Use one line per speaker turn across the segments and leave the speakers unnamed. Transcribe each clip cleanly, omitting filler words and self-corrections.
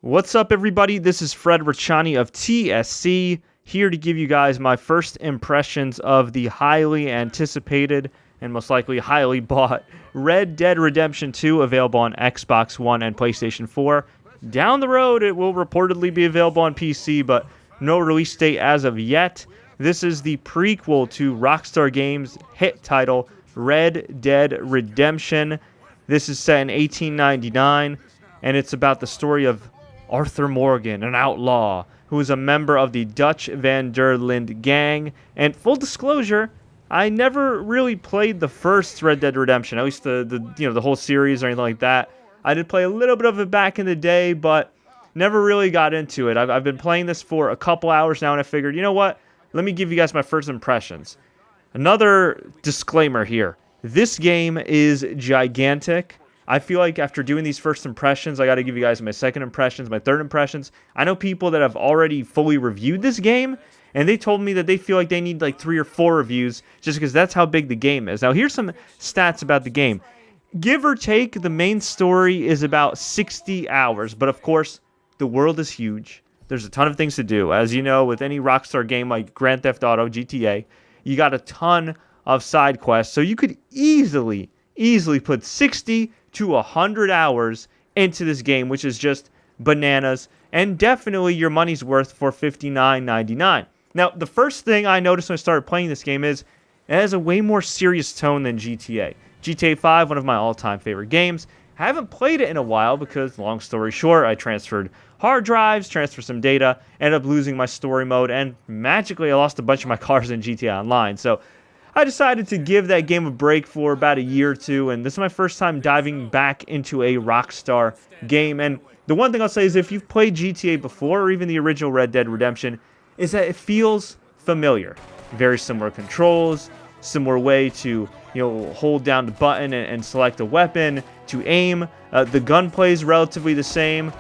What's up, everybody? This is Fred Richani of TSC, here to give you guys my first impressions of the highly anticipated and most likely highly bought Red Dead Redemption 2, available on Xbox One and PlayStation 4. Down the road, it will reportedly be available on PC, but no release date as of yet. This is the prequel to Rockstar Games' hit title, Red Dead Redemption. This is set in 1899, and it's about the story of Arthur Morgan, an outlaw who is a member of the Dutch Van der Linde gang. And full disclosure, I never really played the first Red Dead Redemption, at least the whole series or anything like that. I did play a little bit of it back in the day, but never really got into it. I've been playing this for a couple hours now, and I figured, you know what? Let me give you guys my first impressions. Another disclaimer here. This game is gigantic. I feel like after doing these first impressions, I got to give you guys my second impressions, my third impressions. I know people that have already fully reviewed this game, and they told me that they feel like they need like 3 or 4 reviews just because that's how big the game is. Now, here's some stats about the game. Give or take, the main story is about 60 hours, but of course, the world is huge. There's a ton of things to do. As you know, with any Rockstar game like Grand Theft Auto, GTA, you got a ton of side quests, so you could easily put 60 to 100 hours into this game, which is just bananas, and definitely your money's worth for $59.99. Now, the first thing I noticed when I started playing this game is it has a way more serious tone than GTA. GTA 5, one of my all-time favorite games. I haven't played it in a while because, long story short, I transferred hard drives, transferred some data, ended up losing my story mode, and magically I lost a bunch of my cars in GTA Online. So I decided to give that game a break for about a year or two, and this is my first time diving back into a Rockstar game. And the one thing I'll say is if you've played GTA before, or even the original Red Dead Redemption, is that it feels familiar. Very similar controls, similar way to hold down the button and select a weapon, to aim. The gunplay is relatively the same.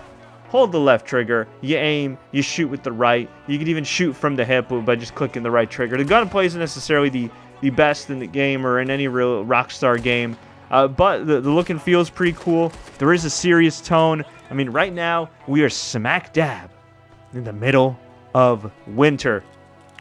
Hold the left trigger, you aim, you shoot with the right. You can even shoot from the hip by just clicking the right trigger. The gunplay isn't necessarily the best in the game or in any real Rockstar game, but the look and feel is pretty cool. There is a serious tone. I mean, right now we are smack dab in the middle of winter,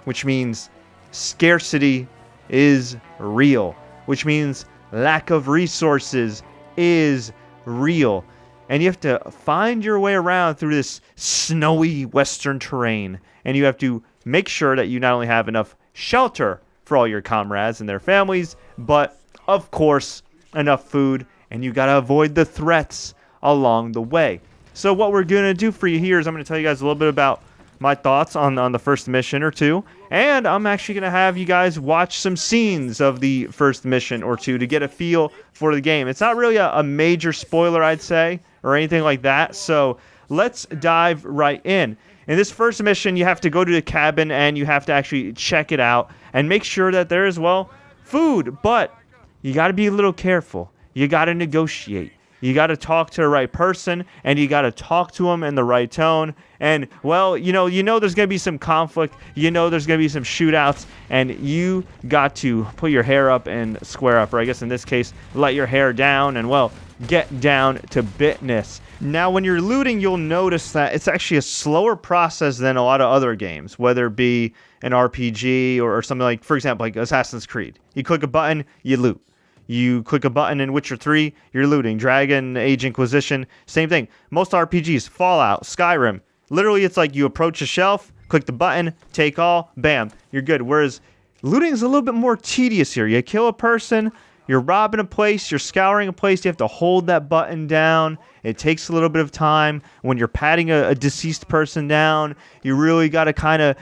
which means scarcity is real, which means lack of resources is real, and you have to find your way around through this snowy western terrain, and you have to make sure that you not only have enough shelter for all your comrades and their families, but of course enough food, and you gotta avoid the threats along the way. So what we're gonna do for you here is I'm gonna tell you guys a little bit about my thoughts on the first mission or two, and I'm actually gonna have you guys watch some scenes of the first mission or two to get a feel for the game. It's not really a major spoiler, I'd say, or anything like that, so let's dive right in. In this first mission, you have to go to the cabin and you have to actually check it out and make sure that there is, well, food. But you got to be a little careful. You got to negotiate. You got to talk to the right person, and you got to talk to them in the right tone. And, well, you know there's going to be some conflict. You know there's going to be some shootouts, and you got to put your hair up and square up, or I guess in this case, let your hair down and, well, get down to business. Now, when you're looting, you'll notice that it's actually a slower process than a lot of other games, whether it be an RPG or something like, for example, like Assassin's Creed. You click a button, you loot. You click a button in Witcher 3, you're looting. Dragon Age Inquisition, same thing. Most RPGs, Fallout, Skyrim, literally it's like you approach a shelf, click the button, take all, bam, you're good. Whereas looting is a little bit more tedious here. You kill a person, you're robbing a place, you're scouring a place, you have to hold that button down. It takes a little bit of time. When you're patting a deceased person down, you really got to kind of,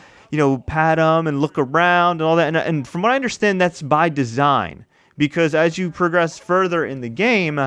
pat them and look around and all that. And from what I understand, that's by design. Because as you progress further in the game,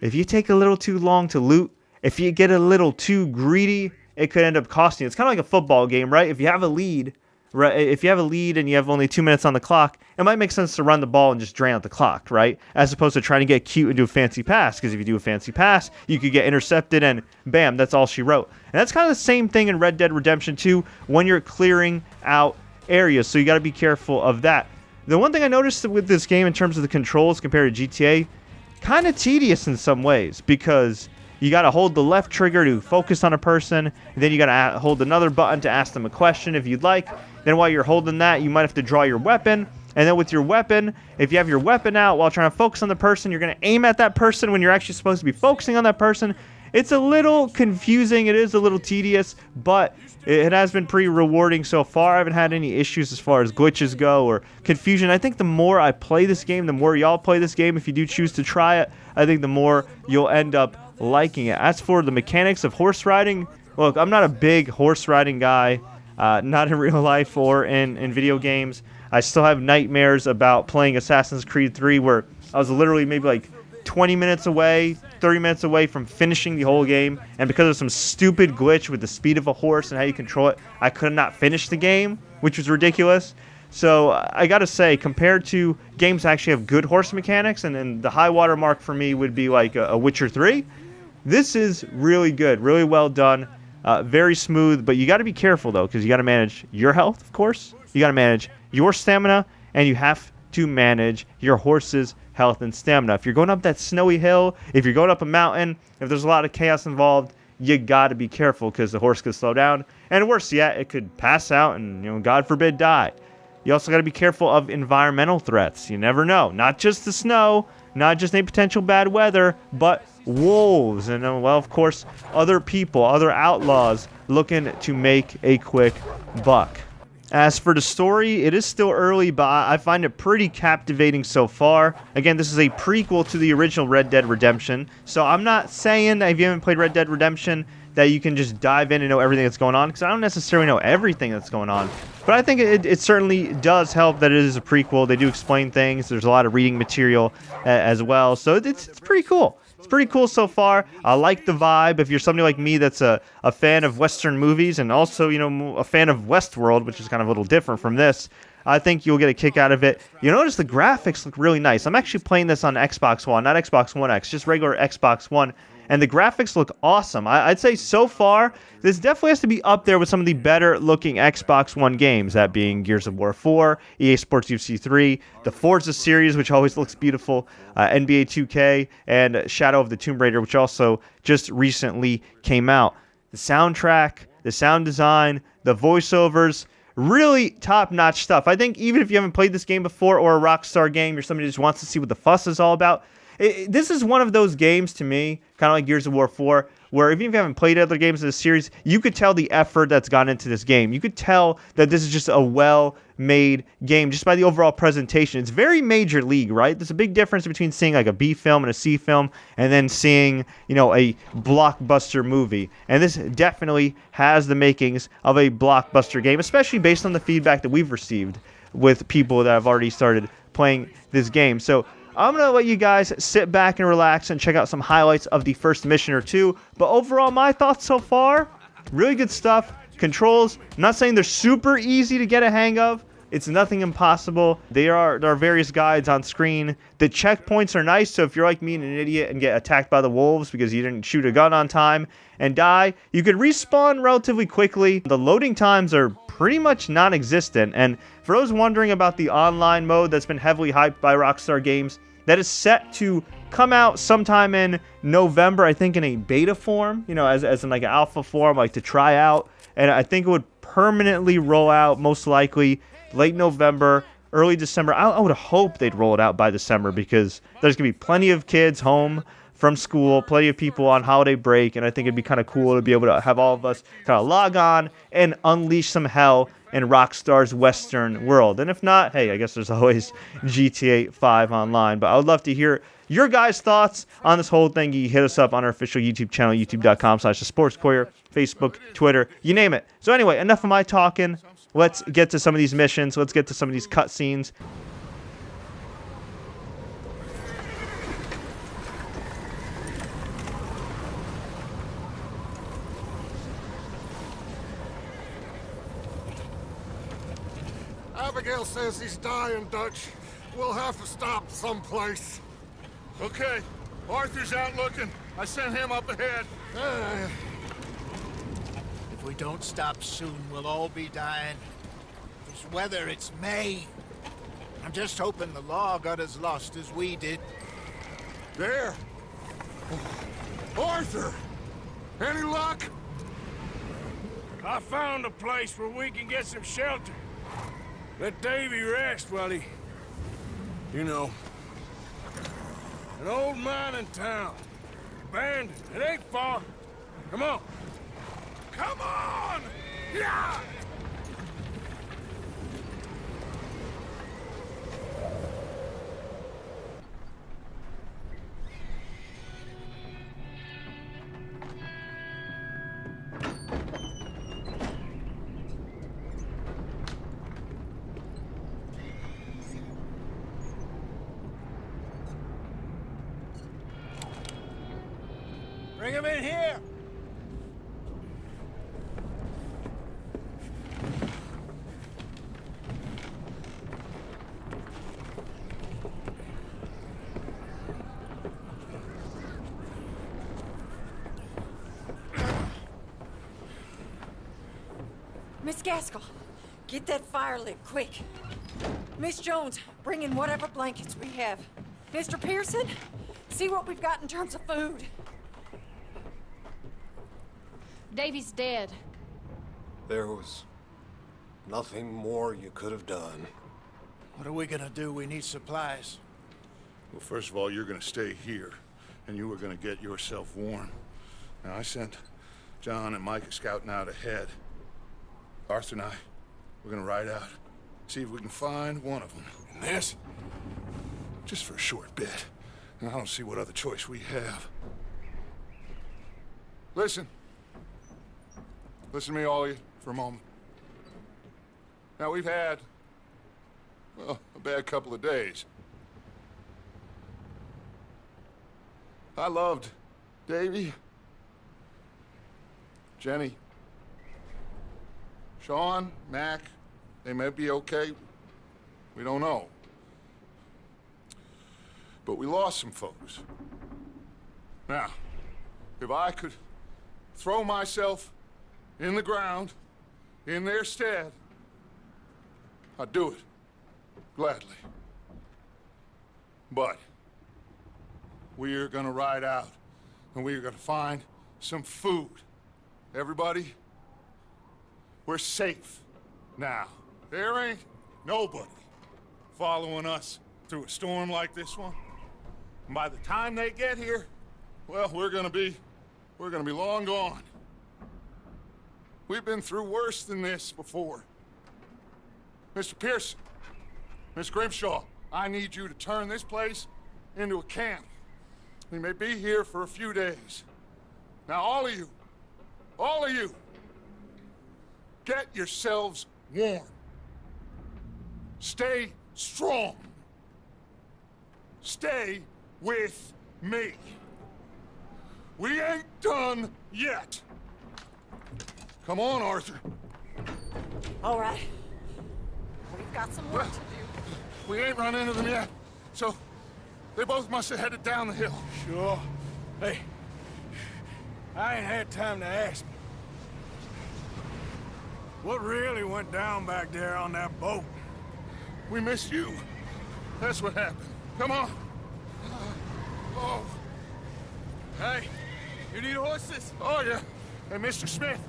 if you take a little too long to loot, if you get a little too greedy, it could end up costing you. It's kind of like a football game, right? If you have a lead, right? If you have a lead and you have only 2 minutes on the clock, it might make sense to run the ball and just drain out the clock, right? As opposed to trying to get cute and do a fancy pass, because if you do a fancy pass, you could get intercepted and bam, that's all she wrote. And that's kind of the same thing in Red Dead Redemption 2 when you're clearing out areas, so you got to be careful of that. The one thing I noticed with this game in terms of the controls compared to GTA, kind of tedious in some ways, because you got to hold the left trigger to focus on a person. And then you got to hold another button to ask them a question if you'd like. Then while you're holding that, you might have to draw your weapon. And then with your weapon, if you have your weapon out while trying to focus on the person, you're going to aim at that person when you're actually supposed to be focusing on that person. It's a little confusing. It is a little tedious, but it has been pretty rewarding so far. I haven't had any issues as far as glitches go or confusion. I think the more I play this game, the more y'all play this game, if you do choose to try it, I think the more you'll end up liking it. As for the mechanics of horse riding, look, I'm not a big horse riding guy, not in real life or in video games. I still have nightmares about playing Assassin's Creed 3 where I was literally maybe like 20 minutes away, 30 minutes away from finishing the whole game, and because of some stupid glitch with the speed of a horse and how you control it, I could not finish the game, which was ridiculous. So I gotta say, compared to games that actually have good horse mechanics, and then the high water mark for me would be like a Witcher 3, this is really good, really well done, very smooth, but you gotta be careful though, because you gotta manage your health, of course, you gotta manage your stamina, and you have to manage your horse's health and stamina. If you're going up that snowy hill, if you're going up a mountain, if there's a lot of chaos involved, you got to be careful because the horse could slow down. And worse yet, it could pass out and, God forbid, die. You also got to be careful of environmental threats. You never know. Not just the snow, not just any potential bad weather, but wolves. And, well, of course, other people, other outlaws looking to make a quick buck. As for the story, it is still early, but I find it pretty captivating so far. Again, this is a prequel to the original Red Dead Redemption, so I'm not saying that if you haven't played Red Dead Redemption that you can just dive in and know everything that's going on, because I don't necessarily know everything that's going on. But I think it certainly does help that it is a prequel. They do explain things. There's a lot of reading material as well, so it's pretty cool. It's pretty cool so far. I like the vibe. If you're somebody like me that's a fan of Western movies and also, a fan of Westworld, which is kind of a little different from this, I think you'll get a kick out of it. You notice the graphics look really nice. I'm actually playing this on Xbox One, not Xbox One X, just regular Xbox One. And the graphics look awesome. I'd say so far, this definitely has to be up there with some of the better looking Xbox One games, that being Gears of War 4, EA Sports UFC 3, the Forza series, which always looks beautiful, NBA 2K, and Shadow of the Tomb Raider, which also just recently came out. The soundtrack, the sound design, the voiceovers, really top-notch stuff. I think even if you haven't played this game before or a Rockstar game, you're somebody who just wants to see what the fuss is all about, this is one of those games to me, kind of like Gears of War 4, where even if you haven't played other games in this series, you could tell the effort that's gone into this game. You could tell that this is just a well-made game just by the overall presentation. It's very major league, right? There's a big difference between seeing like a B film and a C film and then seeing, a blockbuster movie. And this definitely has the makings of a blockbuster game, especially based on the feedback that we've received with people that have already started playing this game. So I'm going to let you guys sit back and relax and check out some highlights of the first mission or two. But overall, my thoughts so far, really good stuff. Controls, I'm not saying they're super easy to get a hang of. It's nothing impossible. There are various guides on screen. The checkpoints are nice, so if you're like me and an idiot and get attacked by the wolves because you didn't shoot a gun on time and die, you can respawn relatively quickly. The loading times are pretty much non-existent, and for those wondering about the online mode that's been heavily hyped by Rockstar Games, that is set to come out sometime in November, I think in a beta form, as in like an alpha form, like to try out, and I think it would permanently roll out most likely late November, early December. I would hope they'd roll it out by December because there's going to be plenty of kids home from school, plenty of people on holiday break, and I think it'd be kind of cool to be able to have all of us kind of log on and unleash some hell in Rockstar's Western world. And if not, hey, I guess there's always GTA 5 online. But I would love to hear your guys' thoughts on this whole thing. You hit us up on our official YouTube channel, youtube.com/thesportscourier, Facebook, Twitter, you name it. So anyway, enough of my talking. Let's get to some of these missions. Let's get to some of these cutscenes.
Abigail says he's dying, Dutch. We'll have to stop someplace.
Okay. Arthur's out looking. I sent him up ahead.
If we don't stop soon, we'll all be dying. This weather, it's May. I'm just hoping the law got as lost as we did.
There. Arthur! Any luck?
I found a place where we can get some shelter. Let Davy rest while he... You know. An old mining town. Abandoned. It ain't far. Come on. Come on! Yeah!
Bring him in here!
Miss Gaskell, get that fire lit, quick. Miss Jones, bring in whatever blankets we have. Mr. Pearson, see what we've got in terms of food.
Davy's dead.
There was nothing more you could have done.
What are we gonna do? We need supplies.
Well, first of all, you're gonna stay here, and you are gonna get yourself warm. Now, I sent John and Micah scouting out ahead. Arthur and I, we're gonna ride out, see if we can find one of them. And this, just for a short bit. And I don't see what other choice we have. Listen. Listen to me, all of you, for a moment. Now, we've had, well, a bad couple of days. I loved Davy, Jenny, Sean, Mac. They may be okay. We don't know. But we lost some folks. Now, if I could throw myself in the ground, in their stead, I'd do it, gladly. But we are gonna ride out, and we are gonna find some food. Everybody, we're safe now. There ain't nobody following us through a storm like this one. And by the time they get here, well, we're gonna be long gone. We've been through worse than this before. Mr. Pearson, Miss Grimshaw, I need you to turn this place into a camp. We may be here for a few days. Now, all of you, get yourselves warm. Stay strong. Stay with me. We ain't done yet. Come on, Arthur.
All right. We've got some work to do.
We ain't run into them yet, so they both must have headed down the hill.
Sure. Hey, I ain't had time to ask. What really went down back there on that boat?
We missed you. That's what happened. Come on. Oh.
Hey, you need horses?
Oh, yeah. Hey, Mr. Smith,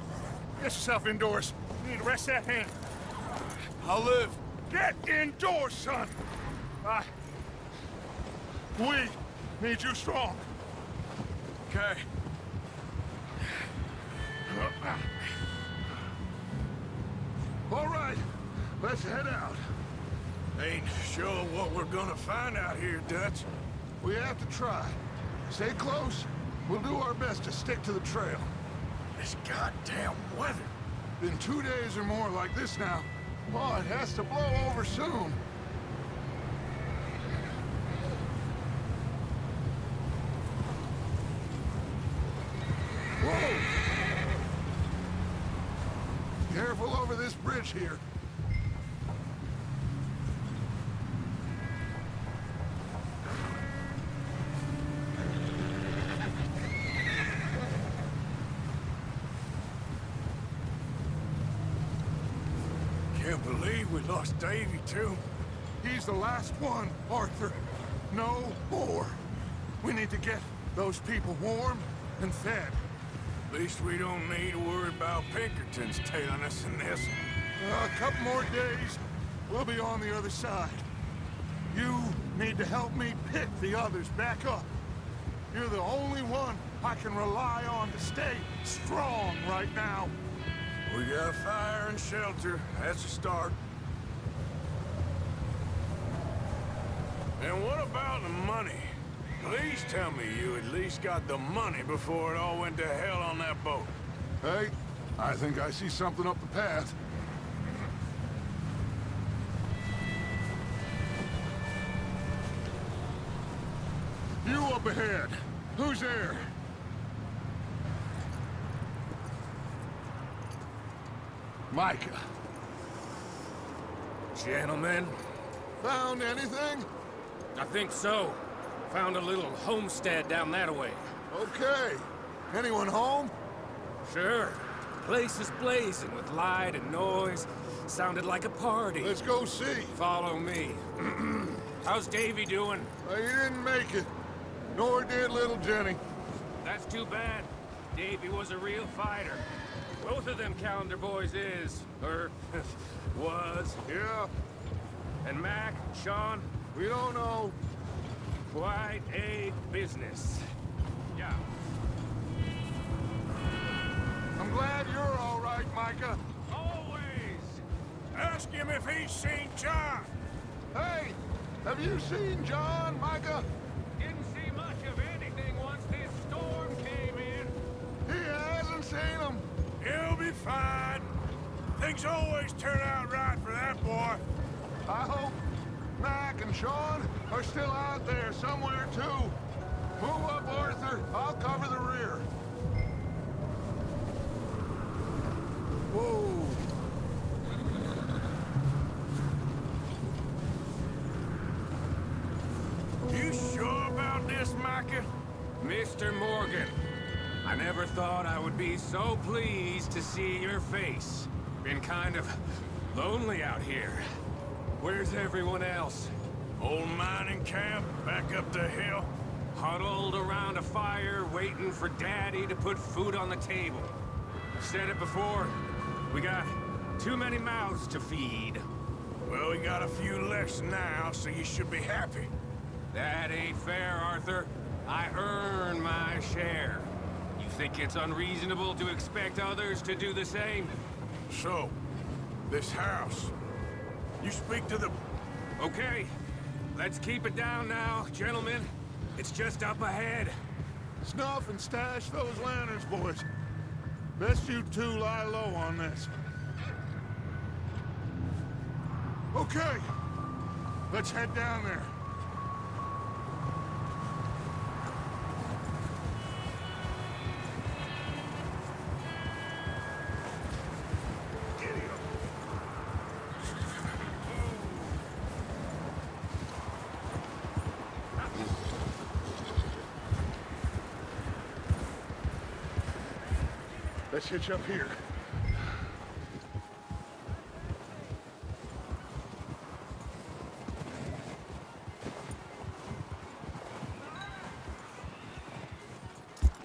get yourself indoors. You need to rest that hand.
I'll live.
Get indoors, son. We need you strong.
Okay.
All right, let's head out.
Ain't sure what we're gonna find out here, Dutch.
We have to try. Stay close. We'll do our best to stick to the trail.
This goddamn weather.
Been 2 days or more like this now. Oh, it has to blow over soon. Whoa! Careful over this bridge here.
Can't believe we lost Davy, too.
He's the last one, Arthur. No more. We need to get those people warm and fed.
At least we don't need to worry about Pinkertons tailing us in this.
A couple more days, we'll be on the other side. You need to help me pick the others back up. You're the only one I can rely on to stay strong right now.
We got fire and shelter. That's a start. And what about the money? Please tell me you at least got the money before it all went to hell on that boat.
Hey, I think I see something up the path. You up ahead. Who's there? Micah.
Gentlemen,
Found anything?
I think so. Found a little homestead down that way.
Okay. Anyone home?
Sure. Place is blazing with light and noise. Sounded like a party.
Let's go see.
Follow me. How's Davy doing?
He didn't make it. Nor did little Jenny.
That's too bad. Davy was a real fighter. Both of them calendar boys is. Or was.
Yeah,
And Mac, Sean,
we don't know.
quite a business. Yeah.
I'm glad you're all right, Micah.
Always!
ask him if he's seen John.
Hey, have you seen John, Micah?
Didn't see much of anything once this storm came in.
He hasn't seen him.
He'll be fine. Things always turn out right for that boy.
I hope Mac and Sean are still out there somewhere, too. Move up, Arthur. I'll cover the rear. Whoa.
You sure about this, Micah?
Mr. Morgan, I never thought I would be so pleased to see your face. Been kind of lonely out here. Where's everyone else?
Old mining camp back up the hill.
Huddled around a fire, waiting for Daddy to put food on the table. I've said it before, we got too many mouths to feed.
Well, we got a few less now, so you should be happy.
That ain't fair, Arthur. I earn my share. You think it's unreasonable to expect others to do the same?
So, this house. You speak to the...
Okay, let's keep it down now, gentlemen. It's just up ahead.
Snuff and stash those lanterns, boys. Best you two lie low on this. Okay, let's head down there. Let's hitch up here.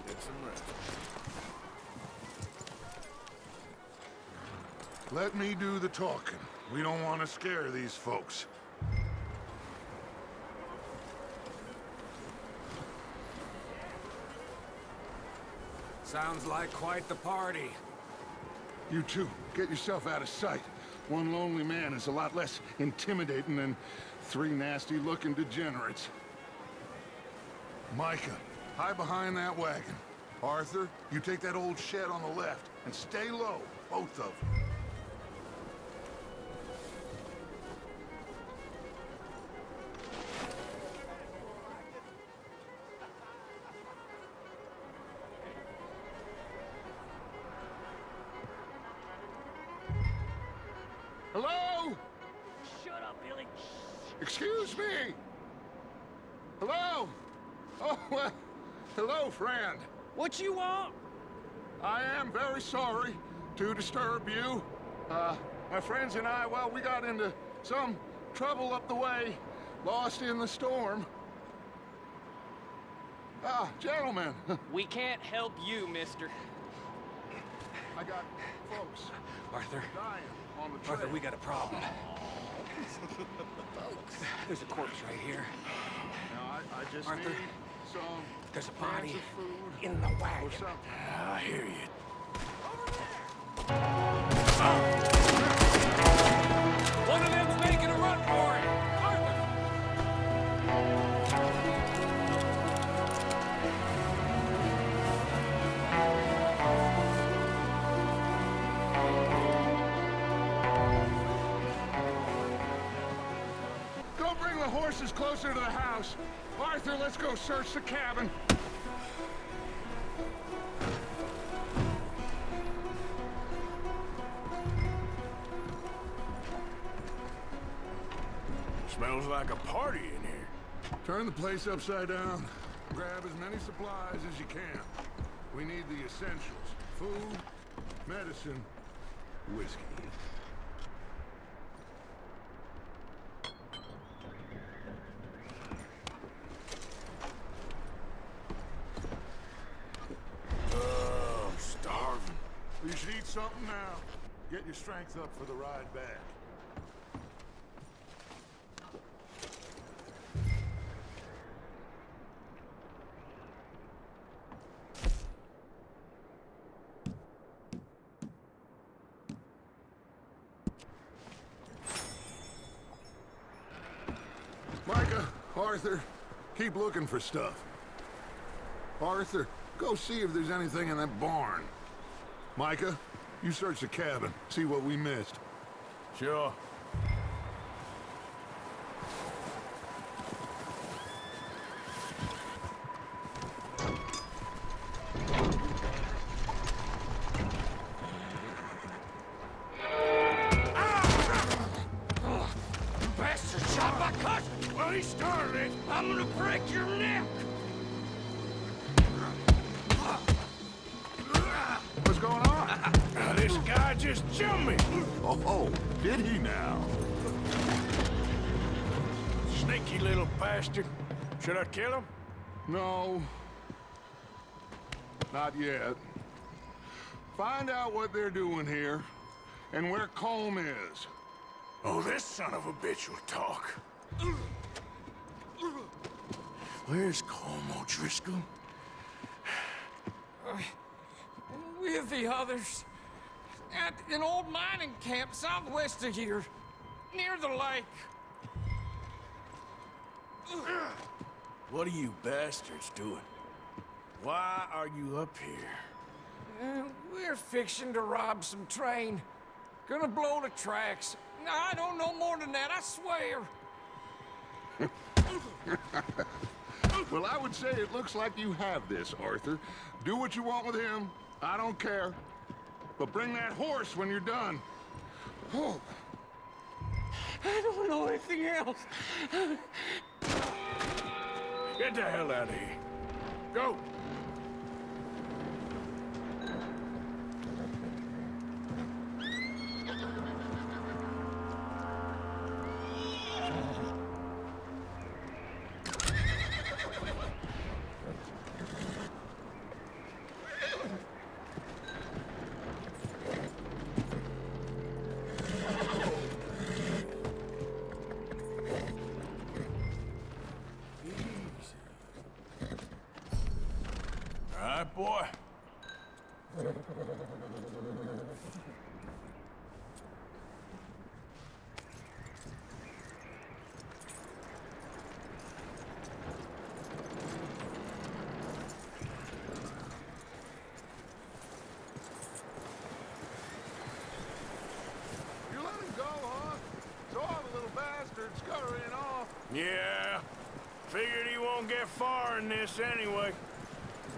Get some rest.
Let me do the talking. We don't want to scare these folks.
Sounds like quite the party.
You two, get yourself out of sight. One lonely man is a lot less intimidating than three nasty-looking degenerates. Micah, hide behind that wagon. Arthur, you take that old shed on the left, and stay low, both of you. Hello?
Shut up, Billy.
Excuse me? Hello? Oh, well, hello, friend.
What you want?
I am very sorry to disturb you. My friends and I, well, we got into some trouble up the way, lost in the storm. Ah, gentlemen.
We can't help you, mister.
I got folks
Arthur,
dying on the trail.
Arthur, we got a problem. There's a corpse right here.
Now, I just
Arthur,
need some
there's a body
cans of food
in the wagon.
or something.
I hear you.
One of them's making a run for it. Arthur!
Go bring the horses closer to the house. Arthur, let's go search the cabin.
Smells like a party in here.
Turn the place upside down. Grab as many supplies as you can. We need the essentials. Food, medicine, whiskey.
I'm starving.
You should eat something now. Get your strength up for the ride back. Micah, Arthur, keep looking for stuff. Arthur, go see if there's anything in that barn. Micah, you search the cabin, see what we missed.
Sure.
Bastard shot my cousin!
Well, he started it.
I'm gonna break your neck!
What's going on?
Now, this guy just jumped me.
Oh, did he now?
Sneaky little bastard. Should I kill him?
No. Not yet. Find out what they're doing here, and where Colm is.
Oh, this son of a bitch will talk. Where's Colm O'Driscoll?
With the others. At an old mining camp southwest of here. Near the lake.
What are you bastards doing? Why are you up here?
We're fixing to rob some train. Gonna blow the tracks. I don't know more than that, I swear.
Well, I would say it looks like you have this, Arthur. Do what you want with him. I don't care. But bring that horse when you're done. Oh.
I don't know anything else.
Get the hell out of here. Go. All right, boy.
You let him go, huh? So all the little bastards scurrying off.
Yeah. Figured he won't get far in this anyway.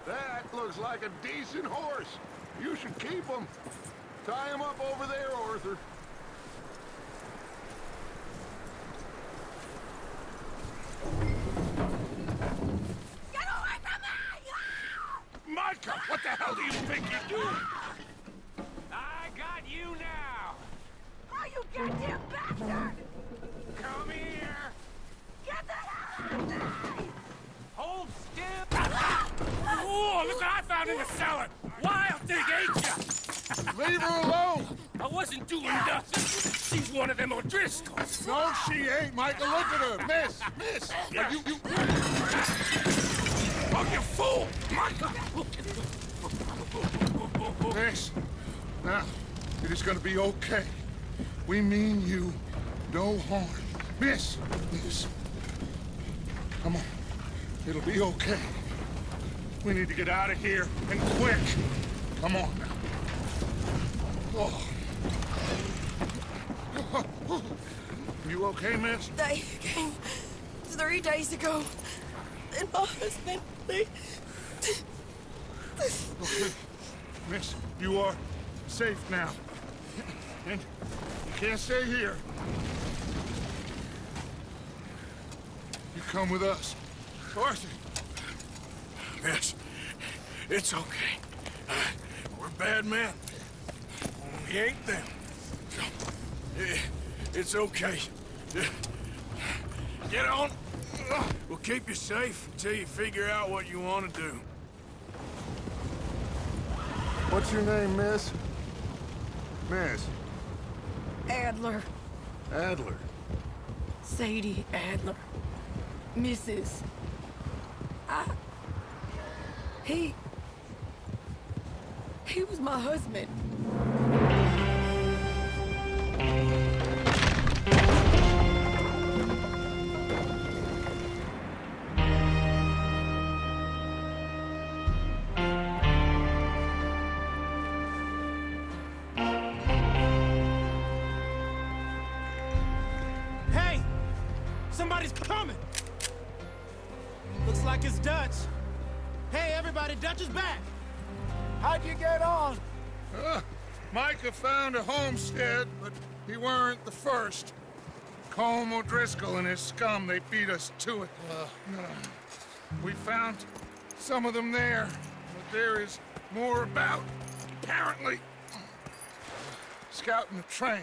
That looks like a decent horse. You should keep him. Tie him up over there, Arthur.
Get away from me!
Micah, what the hell do you think you're doing?
I got you now!
Oh, you goddamn bastard!
Come here!
Get the hell out of me!
Hold still! Oh, look what I found in the cellar! Wild thing, ain't ya?
Leave her alone!
I wasn't doing nothing. She's one of them O'Driscolls.
No, she ain't, Michael. Look at her. Miss!
Yeah.
You...
Oh, you fool! Michael!
Miss, now, it is gonna be okay. We mean you no harm. Miss! Come on. It'll be okay. We need to get out of here, and quick. Come on now. Oh. You okay, miss?
They came 3 days ago. And my husband, they...
Okay. Miss, you are safe now. And you can't stay here. You come with us. Arthur.
Miss, it's okay. We're bad men. We ain't them. It's okay. Get on. We'll keep you safe until you figure out what you want to do.
What's your name, miss? Miss.
Adler.
Adler.
Sadie Adler. Mrs. He was my husband.
Hey! Somebody's coming! Looks like it's Dutch. Hey, everybody, Dutch is back!
How'd you get on?
Micah found a homestead, but he weren't the first. Colm O'Driscoll and his scum, they beat us to it. We found some of them there, but there is more about, apparently. Scouting the train.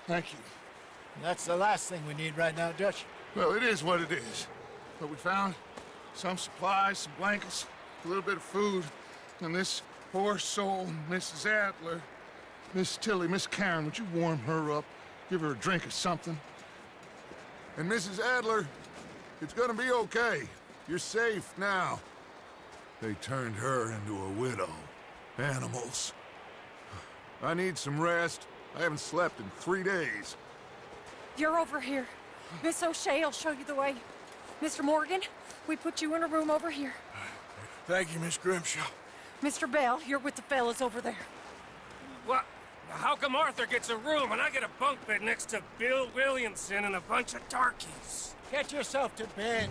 Thank you.
That's the last thing we need right now, Dutch.
Well, it is what it is. But we found some supplies, some blankets, a little bit of food, and this poor soul, Mrs. Adler, Miss Tilly, Miss Karen, would you warm her up? Give her a drink or something?
And Mrs. Adler, it's gonna be okay. You're safe now.
They turned her into a widow. Animals.
I need some rest. I haven't slept in 3 days.
You're over here. Miss O'Shea will show you the way. Mr. Morgan, we put you in a room over here.
Thank you, Miss Grimshaw.
Mr. Bell, you're with the fellas over there.
What? How come Arthur gets a room and I get a bunk bed next to Bill Williamson and a bunch of darkies?
Get yourself to bed.